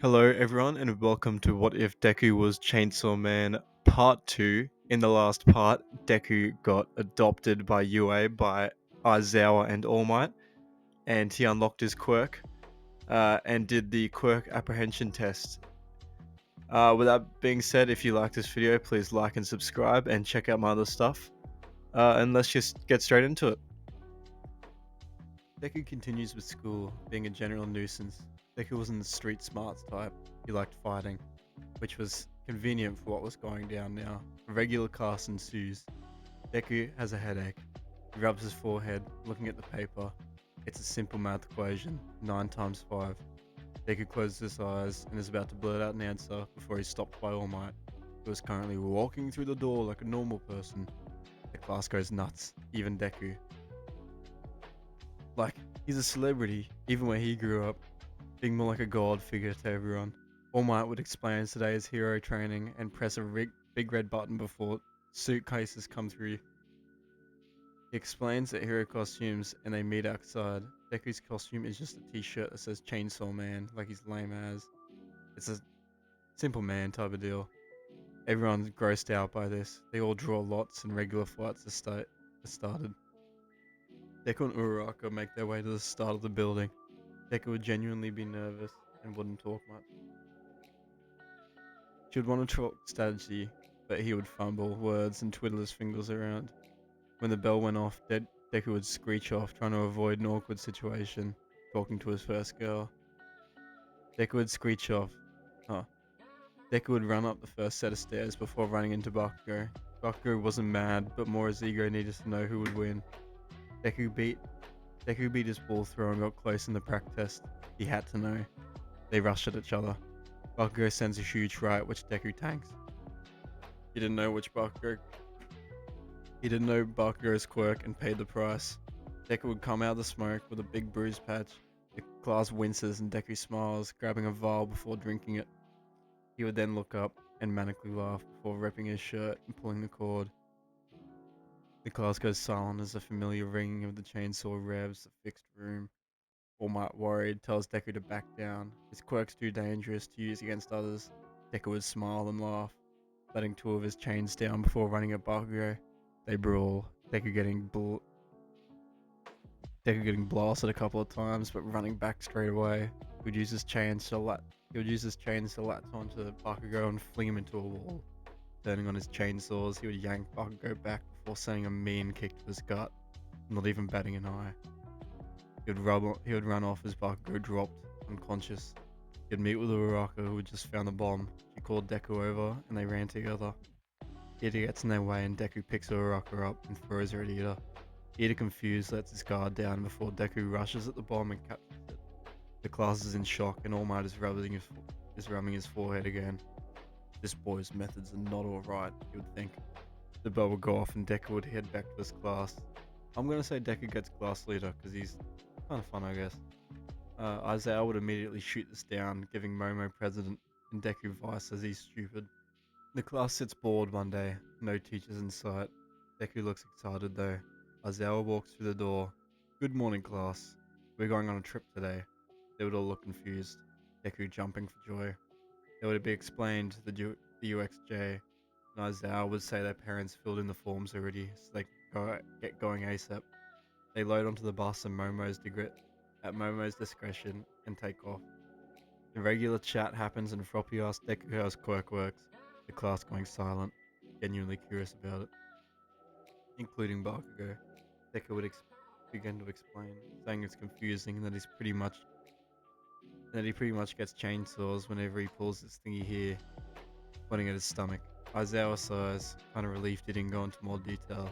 Hello, everyone, and welcome to What If Deku Was Chainsaw Man Part 2. In the last part, Deku got adopted by UA by Aizawa and All Might, and he unlocked his quirk and did the quirk apprehension test. With that being said, if you like this video, please like and subscribe and check out my other stuff. And let's just get straight into it. Deku continues with school, being a general nuisance. Deku wasn't the street smarts type, he liked fighting, which was convenient for what was going down now. A regular class ensues. Deku has a headache. He rubs his forehead, looking at the paper. It's a simple math equation, 9 times 5. Deku closes his eyes and is about to blurt out an answer before he's stopped by All Might, who is currently walking through the door like a normal person. The class goes nuts, even Deku. Like, he's a celebrity, even where he grew up, being more like a god figure to everyone. All Might would explain today's hero training and press a big red button before suitcases come through. He explains that hero costumes and they meet outside. Deku's costume is just a t-shirt that says Chainsaw Man, like he's lame as. It's a simple man type of deal. Everyone's grossed out by this. They all draw lots and regular fights are started. Deku and Uraraka make their way to the start of the building. Deku would genuinely be nervous and wouldn't talk much. She would want to talk strategy, but he would fumble words and twiddle his fingers around. When the bell went off, Deku would screech off, trying to avoid an awkward situation, talking to his first girl. Deku would screech off. Huh. Deku would run up the first set of stairs before running into Bakugo. Bakugo wasn't mad, but more his ego needed to know who would win. Deku beat his ball throw and got close in the practice test. He had to know. They rushed at each other. Bakugo sends a huge right, which Deku tanks. He didn't know Bakugo's quirk and paid the price. Deku would come out of the smoke with a big bruise patch. The class winces and Deku smiles, grabbing a vial before drinking it. He would then look up and manically laugh before ripping his shirt and pulling the cord. The class goes silent as the familiar ringing of the chainsaw revs the fixed room. All Might, worried, tells Deku to back down. His quirk's too dangerous to use against others. Deku would smile and laugh, letting 2 of his chains down before running at Bakugo. They brawl, Deku getting blasted a couple of times, but running back straight away. He would use his chains to latch onto Bakugo and fling him into a wall. Turning on his chainsaws, he would yank Bakugo back before sending a mean kick to his gut, not even batting an eye. He would run off as Bakugo dropped, unconscious. He'd meet with Uraraka, who had just found the bomb. She called Deku over, and they ran together. Ida gets in their way, and Deku picks Uraraka up and throws her at Ida. Ida, confused, lets his guard down before Deku rushes at the bomb and captures it. The class is in shock, and All Might is rubbing his forehead again. This boy's methods are not alright, he would think. The bell would go off, and Deku would head back to his class. I'm gonna say Deku gets class leader, because he's kind of fun, I guess. Isaiah would immediately shoot this down, giving Momo president, and Deku vice as he's stupid. The class sits bored one day, no teachers in sight. Deku looks excited though. Aizawa walks through the door. Good morning, class. We're going on a trip today. They would all look confused. Deku jumping for joy. It would be explained to the UXJ, and Aizawa would say their parents filled in the forms already, so they could get going ASAP. They load onto the bus at Momo's discretion and take off. The regular chat happens and Froppy asks Deku how his quirk works, the class going silent, genuinely curious about it, including Bakugo. Deku would begin to explain, saying it's confusing and that he pretty much gets chainsaws whenever he pulls this thingy here, pointing at his stomach. Aizawa sighs, kind of relieved he didn't go into more detail.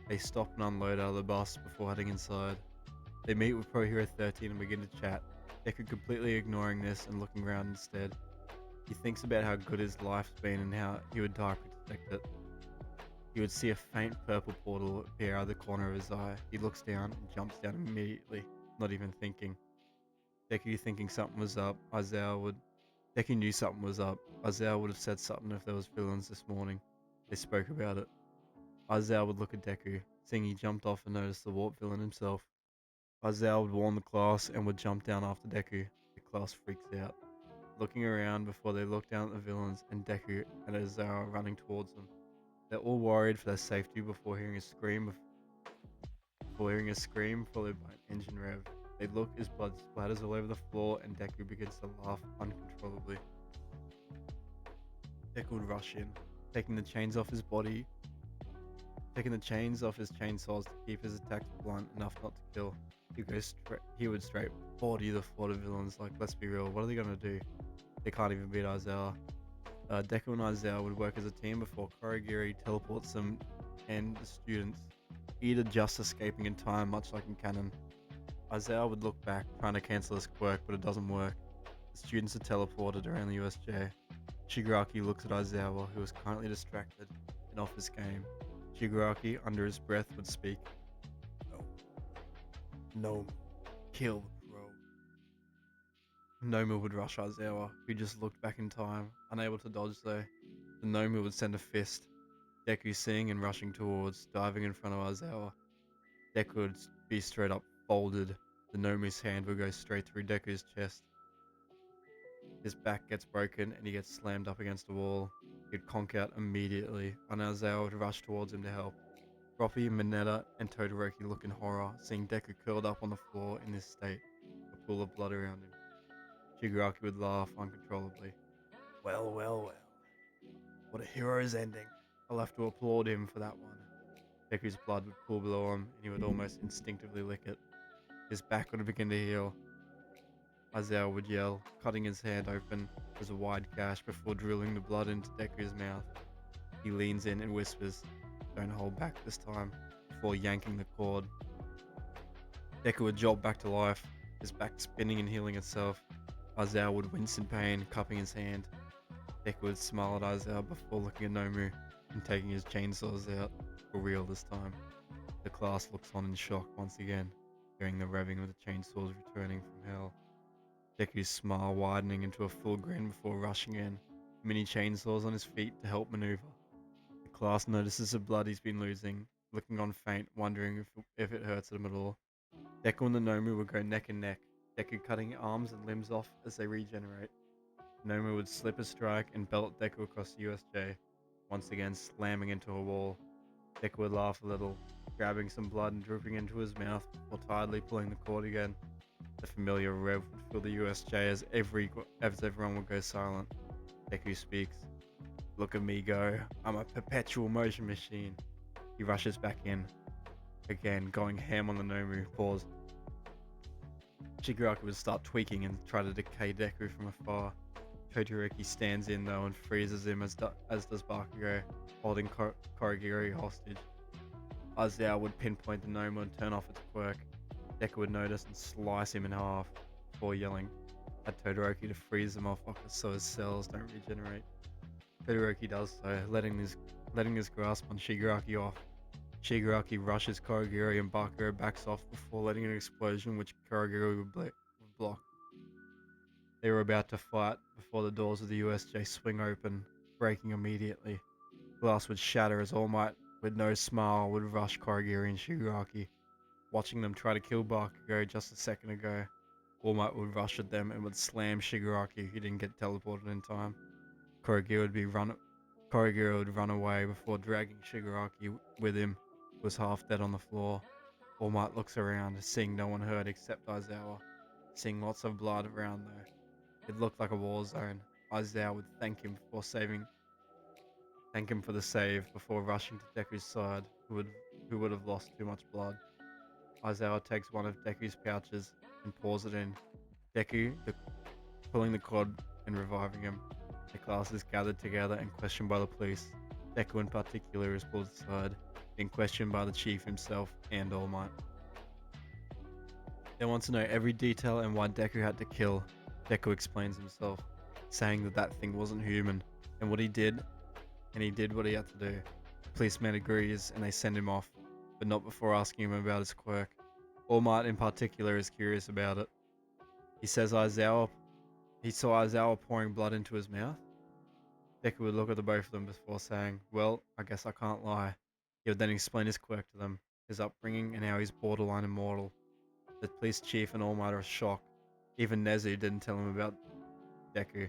They stop and unload out of the bus before heading inside. They meet with Pro Hero 13 and begin to chat, Deku completely ignoring this and looking around instead. He thinks about how good his life's been and how he would die to protect it. He would see a faint purple portal appear out of the corner of his eye. He looks down and jumps down immediately, not even thinking. Deku thinking something was up, Deku knew something was up. Aizawa would have said something if there was villains this morning. They spoke about it. Aizawa would look at Deku, seeing he jumped off and noticed the warp villain himself. Aizawa would warn the class and would jump down after Deku. The class freaks out. looking around before they look down at the villains and Deku and Aizawa running towards them. They're all worried for their safety before hearing a scream followed by an engine rev. They look as blood splatters all over the floor and Deku begins to laugh uncontrollably. Deku would rush in, taking the chains off his body, taking the chains off his chainsaws to keep his attacks blunt enough not to kill. He would straight body the Florida villains. Like, let's be real, what are they gonna do? They can't even beat Aizawa. Deku and Aizawa would work as a team before Korigiri teleports them and the students, either just escaping in time, much like in canon. Aizawa would look back, trying to cancel his quirk, but it doesn't work. The students are teleported around the USJ. Shigaraki looks at Aizawa, who is currently distracted and off his game. Shigaraki, under his breath, would speak. No, kill the pro. Noma would rush Aizawa, who just looked back in time, unable to dodge though. The Noma would send a fist. Deku seeing and rushing towards, diving in front of Aizawa. Deku would be straight up folded. The Noma's hand would go straight through Deku's chest. His back gets broken and he gets slammed up against a wall. He'd conk out immediately, and Aizawa would rush towards him to help. Roppy, Mineta, and Todoroki look in horror, seeing Deku curled up on the floor in this state, a pool of blood around him. Shigaraki would laugh uncontrollably. Well, well, well. What a hero's ending. I'll have to applaud him for that one. Deku's blood would pool below him, and he would almost instinctively lick it. His back would begin to heal. Aizawa would yell, cutting his hand open as a wide gash before drilling the blood into Deku's mouth. He leans in and whispers, "Don't hold back this time," before yanking the cord. Deku would jolt back to life, his back spinning and healing itself. Aizawa would wince in pain, cupping his hand. Deku would smile at Aizawa before looking at Nomu and taking his chainsaws out, for real this time. The class looks on in shock once again, hearing the revving of the chainsaws returning from hell. Deku's smile widening into a full grin before rushing in, mini chainsaws on his feet to help maneuver. The class notices the blood he's been losing, looking on faint, wondering if it hurts him at all. Deku and the Nomu would go neck and neck, Deku cutting arms and limbs off as they regenerate. Nomu would slip a strike and belt Deku across the USJ, once again slamming into a wall. Deku would laugh a little, grabbing some blood and dripping into his mouth before tiredly pulling the cord again. The familiar rev would fill the USJ as everyone would go silent. Deku speaks. Look at me go. I'm a perpetual motion machine. He rushes back in. Again, going ham on the Nomu. Pause. Shigaraki would start tweaking and try to decay Deku from afar. Todoroki stands in though and freezes him as does Bakugo, holding Korigiri hostage. Aizawa would pinpoint the Noma and turn off its quirk. Deku would notice and slice him in half before yelling at Todoroki to freeze him off so his cells don't regenerate. Todoroki does so, letting his grasp on Shigaraki off. Shigaraki rushes Korigiri and Bakugo backs off before letting an explosion which Korigiri would block. They were about to fight before the doors of the USJ swing open, breaking immediately. Glass would shatter as All Might, with no smile, would rush Korigiri and Shigaraki. Watching them try to kill Bakugo just a second ago, All Might would rush at them and would slam Shigaraki, who didn't get teleported in time. Korigiri would run away before dragging Shigaraki with him, who was half dead on the floor. All Might looks around, seeing no one hurt except Aizawa, seeing lots of blood around though. It looked like a war zone. Aizawa would thank him for the save before rushing to Deku's side, who would have lost too much blood. Aizawa takes one of Deku's pouches and pours it in. Pulling the cord and reviving him. The class is gathered together and questioned by the police. Deku in particular is pulled aside, being questioned by the chief himself and All Might. They want to know every detail and why Deku had to kill. Deku explains himself, saying that thing wasn't human, and he did what he had to do. The policeman agrees and they send him off, but not before asking him about his quirk. All Might in particular is curious about it. He says he saw Aizawa pouring blood into his mouth. Deku would look at the both of them before saying, "Well, I guess I can't lie." He would then explain his quirk to them, his upbringing and how he's borderline immortal. The police chief and All Might are shocked. Even Nezu didn't tell him about Deku.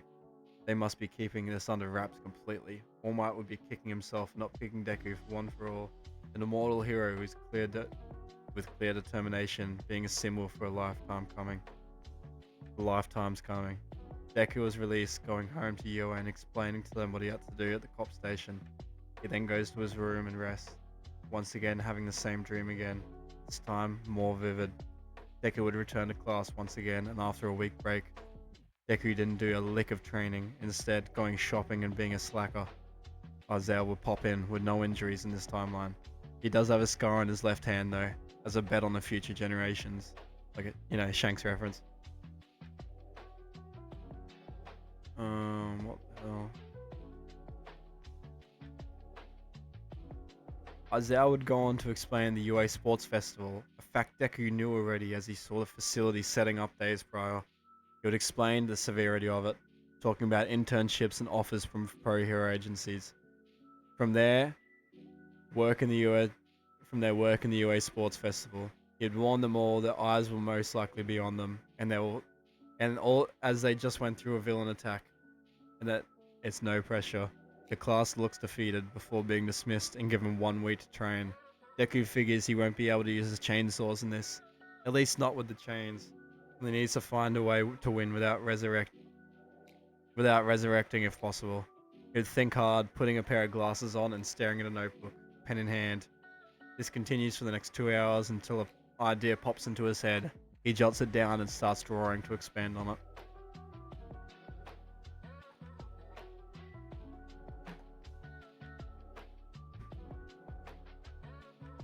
They must be keeping this under wraps completely. All Might would be kicking himself for not picking Deku for one for all. An immortal hero who's with clear determination, being a symbol for a lifetime coming. A lifetime's coming. Deku was released, going home to Yua and explaining to them what he had to do at the cop station. He then goes to his room and rests, once again having the same dream again, this time more vivid. Deku would return to class once again, and after a week break, Deku didn't do a lick of training, instead going shopping and being a slacker. Isaiah would pop in with no injuries in this timeline. He does have a scar on his left hand though, as a bet on the future generations. Like a, Shanks reference. What the hell? Isaiah would go on to explain the UA Sports Festival, a fact Deku knew already as he saw the facility setting up days prior. He would explain the severity of it, talking about internships and offers from pro hero agencies. From there, work in the UA, work in the UA Sports Festival. He had warned them all that eyes will most likely be on them, and all as they just went through a villain attack, and that it's no pressure. The class looks defeated before being dismissed and given 1 week to train. Deku figures he won't be able to use his chainsaws in this, at least not with the chains, and he needs to find a way to win without resurrecting if possible. He'd think hard, putting a pair of glasses on and staring at a notebook, pen in hand. This continues for the next 2 hours until an idea pops into his head. He jots it down and starts drawing to expand on it.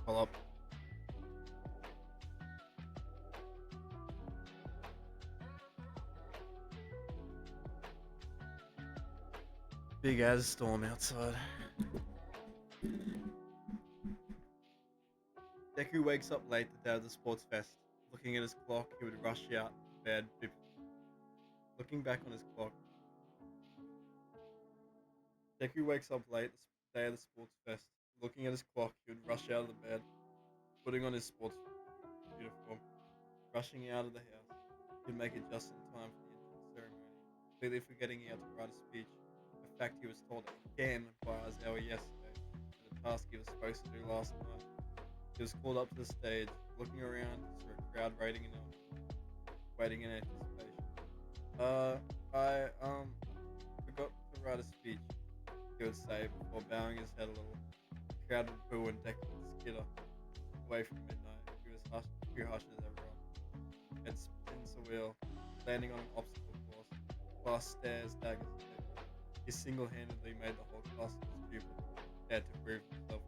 Pull up. Big ass storm outside. Deku wakes up late the day of the sports fest. Looking at his clock, he would rush out of bed. Looking back on his clock, Deku wakes up late the day of the sports fest. Looking at his clock, he would rush out of the bed, putting on his sports uniform, rushing out of the house. He'd make it just in time for the entrance ceremony, completely forgetting he had to write a speech. A fact he was told again by Aizawa yesterday, for the task he was supposed to do last night. He was called up to the stage, looking around, saw a crowd waiting in anticipation. I forgot to write a speech, he would say before bowing his head a little. The crowd would boo and Deku would skitter away from midnight. He hushes everyone and spins a wheel, landing on an obstacle course. Class stares, daggers. He single-handedly made the whole class stupid, had to prove himself.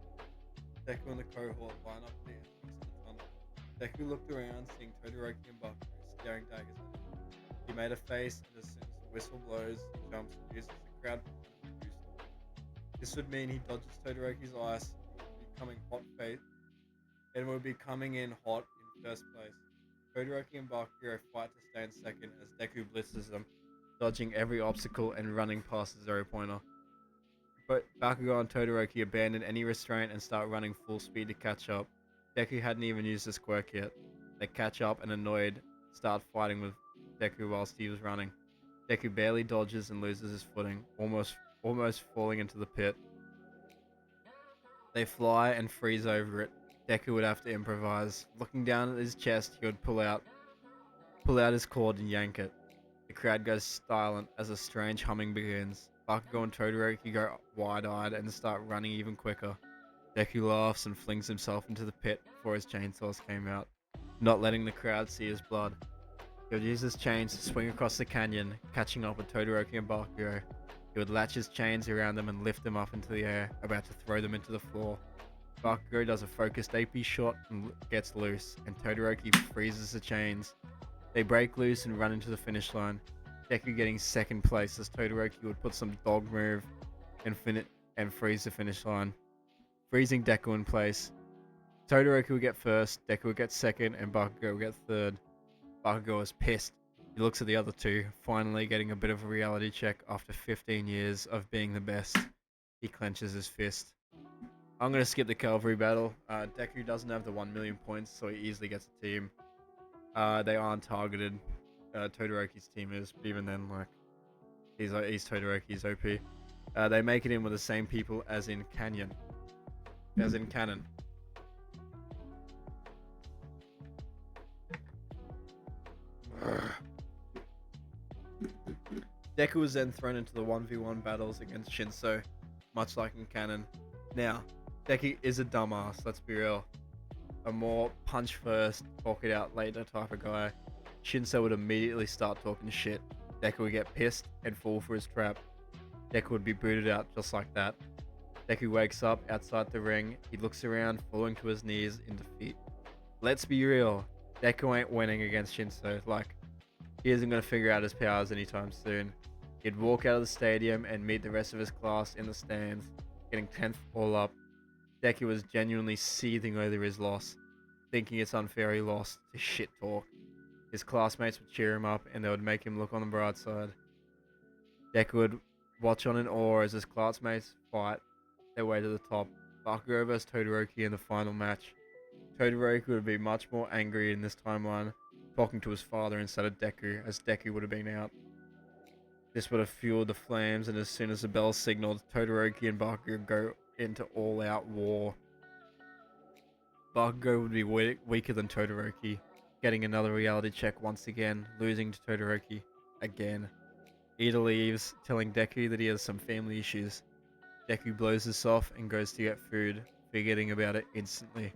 Deku and the cohort line up at the entrance to the tunnel. Deku looked around, seeing Todoroki and Bakugo staring daggers at him. He made a face, and as soon as the whistle blows, he jumps and uses the crowd to boost him. This would mean he dodges Todoroki's ice, and would be coming in hot in first place. Todoroki and Bakugo fight to stay in second as Deku blitzes them, dodging every obstacle and running past the zero pointer. But Bakugo and Todoroki abandon any restraint and start running full speed to catch up. Deku hadn't even used his quirk yet. They catch up and annoyed, start fighting with Deku whilst he was running. Deku barely dodges and loses his footing, almost falling into the pit. They fly and freeze over it. Deku would have to improvise. Looking down at his chest, he would pull out his cord and yank it. The crowd goes silent as a strange humming begins. Bakugo and Todoroki go wide-eyed and start running even quicker. Deku laughs and flings himself into the pit before his chainsaws came out, not letting the crowd see his blood. He would use his chains to swing across the canyon, catching up with Todoroki and Bakugo. He would latch his chains around them and lift them up into the air, about to throw them into the floor. Bakugo does a focused AP shot and gets loose, and Todoroki freezes the chains. They break loose and run into the finish line. Deku getting second place as Todoroki would put some dog move and freeze the finish line, freezing Deku in place. Todoroki would get first, Deku would get second, and Bakugo would get third. Bakugo is pissed. He looks at the other two, finally getting a bit of a reality check after 15 years of being the best. He clenches his fist. I'm going to skip the cavalry battle. Deku doesn't have the 1 million points, so he easily gets a team. They aren't targeted. Todoroki's team is, but even then, like, He's Todoroki's OP. They make it in with the same people as in Canyon. As in Canon. Deku was then thrown into the 1v1 battles against Shinso, much like in Canon. Now, Deku is a dumbass, let's be real. A more punch first, talk it out later type of guy. Shinso would immediately start talking shit. Deku would get pissed and fall for his trap. Deku would be booted out just like that. Deku wakes up outside the ring. He looks around, falling to his knees in defeat. Let's be real, Deku ain't winning against Shinso. Like, he isn't going to figure out his powers anytime soon. He'd walk out of the stadium and meet the rest of his class in the stands, getting 10th all up. Deku was genuinely seething over his loss, thinking it's unfair he lost to shit talk. His classmates would cheer him up and they would make him look on the bright side. Deku would watch on in awe as his classmates fight their way to the top. Bakugo vs Todoroki in the final match. Todoroki would be much more angry in this timeline, talking to his father instead of Deku, as Deku would have been out. This would have fueled the flames, and as soon as the bell signaled, Todoroki and Bakugo go into all-out war. Bakugo would be weaker than Todoroki, getting another reality check once again, losing to Todoroki again. Ida leaves, telling Deku that he has some family issues. Deku blows this off and goes to get food, forgetting about it instantly.